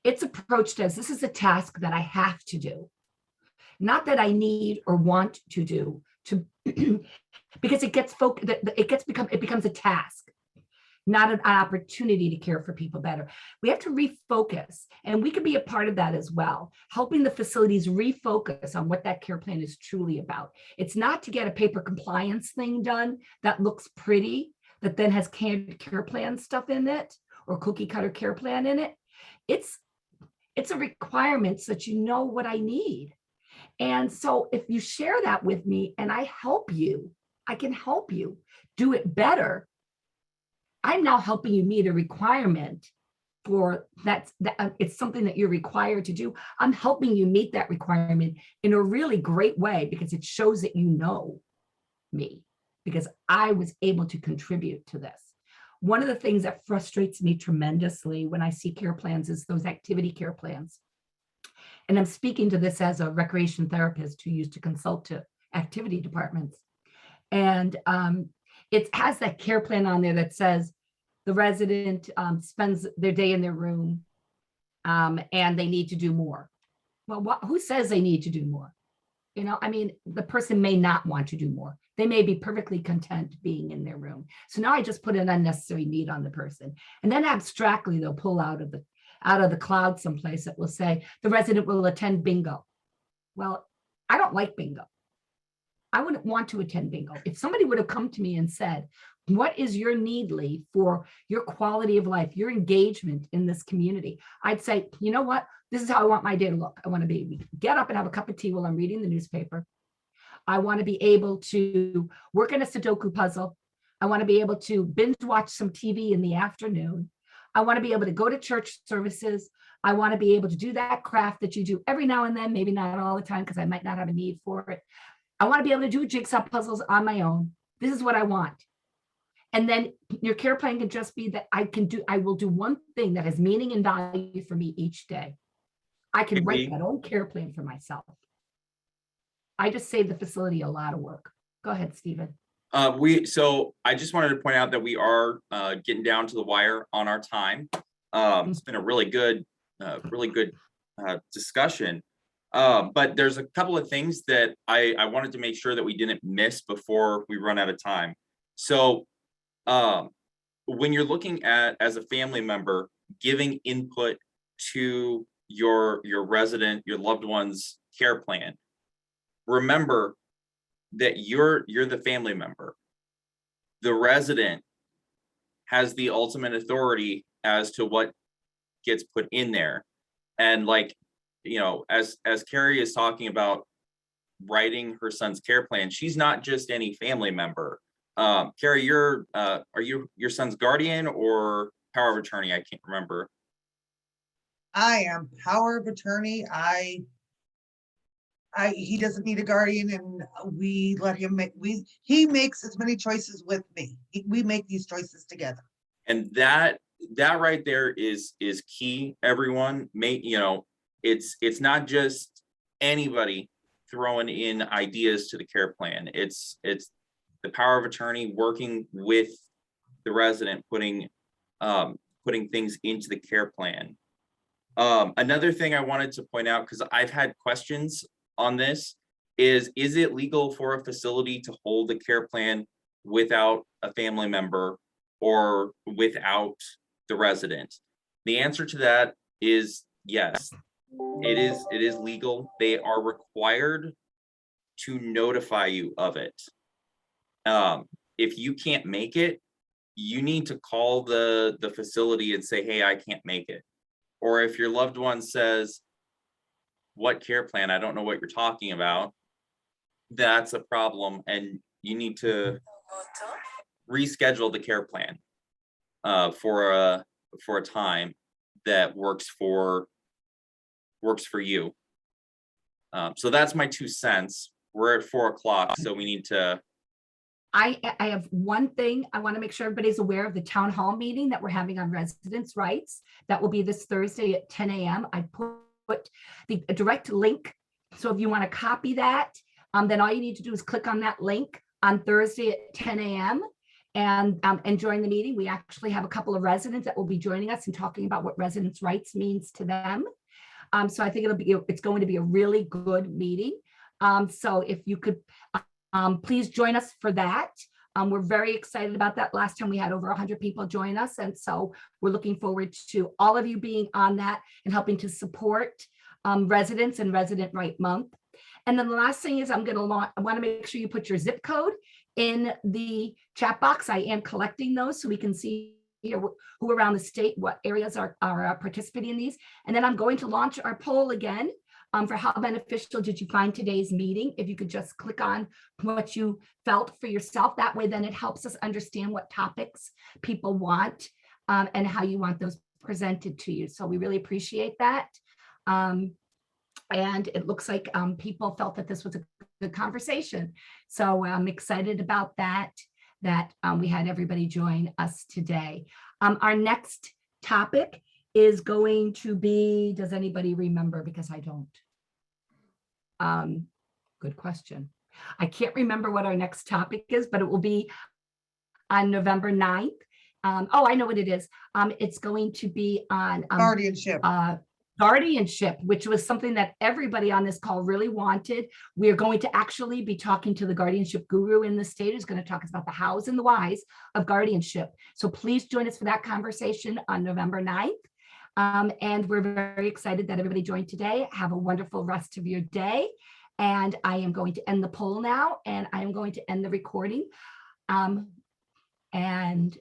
it's approached as this is a task that I have to do, not that I need or want to do, to because it becomes a task, not an opportunity to care for people better. We have to refocus, and we can be a part of that as well, helping the facilities refocus on what that care plan is truly about. It's not to get a paper compliance thing done that looks pretty, that then has canned care plan stuff in it or cookie cutter care plan in it. It's a requirement so that you know what I need. And so if you share that with me and I can help you do it better. I'm now helping you meet a requirement for that. It's something that you're required to do. I'm helping you meet that requirement in a really great way because it shows that you know me, because I was able to contribute to this. One of the things that frustrates me tremendously when I see care plans is those activity care plans. And I'm speaking to this as a recreation therapist who used to consult to activity departments. And it has that care plan on there that says the resident spends their day in their room and they need to do more. Well, who says they need to do more? You know, I mean, the person may not want to do more. They may be perfectly content being in their room. So now I just put an unnecessary need on the person. And then abstractly, they'll pull out of the cloud someplace that will say the resident will attend bingo. Well, I don't like bingo. I wouldn't want to attend bingo. If somebody would have come to me and said, what is your need for your quality of life, your engagement in this community? I'd say, you know what? This is how I want my day to look. I want to be get up and have a cup of tea while I'm reading the newspaper. I want to be able to work in a Sudoku puzzle. I want to be able to binge watch some TV in the afternoon. I want to be able to go to church services. I want to be able to do that craft that you do every now and then, maybe not all the time, because I might not have a need for it. I want to be able to do jigsaw puzzles on my own. This is what I want. And then your care plan can just be that I will do one thing that has meaning and value for me each day. I can write that own care plan for myself. I just saved the facility a lot of work. Go ahead, Stephen. So I just wanted to point out that we are getting down to the wire on our time. It's been a really good discussion. But there's a couple of things that I wanted to make sure that we didn't miss before we run out of time. So when you're looking at, as a family member, giving input to your resident, your loved one's care plan, remember that you're the family member. The resident has the ultimate authority as to what gets put in there. And like, you know, as Carrie is talking about writing her son's care plan, she's not just any family member. Carrie, are you your son's guardian or power of attorney? I can't remember. I am power of attorney. He doesn't need a guardian, and we let him make, he makes as many choices with me. We make these choices together. And that right there is key. Everyone it's not just anybody throwing in ideas to the care plan. It's the power of attorney working with the resident, putting things into the care plan. Another thing I wanted to point out, because I've had questions on this, is it legal for a facility to hold a care plan without a family member or without the resident? The answer to that is yes. It is legal. They are required to notify you of it. If you can't make it, you need to call the facility and say, hey, I can't make it. Or if your loved one says, what care plan? I don't know what you're talking about. That's a problem, and you need to reschedule the care plan for a time that works for you. So that's my 2 cents. We're at 4 o'clock, so we need to. I have one thing. I want to make sure everybody's aware of the town hall meeting that we're having on residents' rights. That will be this Thursday at 10 a.m. I put the direct link. So if you want to copy that, then all you need to do is click on that link on Thursday at 10 a.m. and join the meeting. We actually have a couple of residents that will be joining us and talking about what residents' rights means to them. So I think it's going to be a really good meeting. So if you could please join us for that. We're very excited about that. Last time we had over 100 people join us. And so we're looking forward to all of you being on that and helping to support residents and Resident Right Month. And then the last thing is I want to make sure you put your zip code in the chat box. I am collecting those so we can see here who around the state, what areas are participating in these. And then I'm going to launch our poll again for how beneficial did you find today's meeting? If you could just click on what you felt for yourself, that way then it helps us understand what topics people want and how you want those presented to you. So we really appreciate that. And it looks like people felt that this was a good conversation. So I'm excited about that we had everybody join us today. Our next topic is going to be, does anybody remember? Because I don't. Good question. I can't remember what our next topic is, but it will be on November 9th. Oh, I know what it is. It's going to be on Guardianship. guardianship, which was something that everybody on this call really wanted. We are going to actually be talking to the guardianship guru in the state, who's going to talk about the hows and the whys of guardianship. So please join us for that conversation on November 9th. And we're very excited that everybody joined today. Have a wonderful rest of your day. And I am going to end the poll now, and I am going to end the recording. And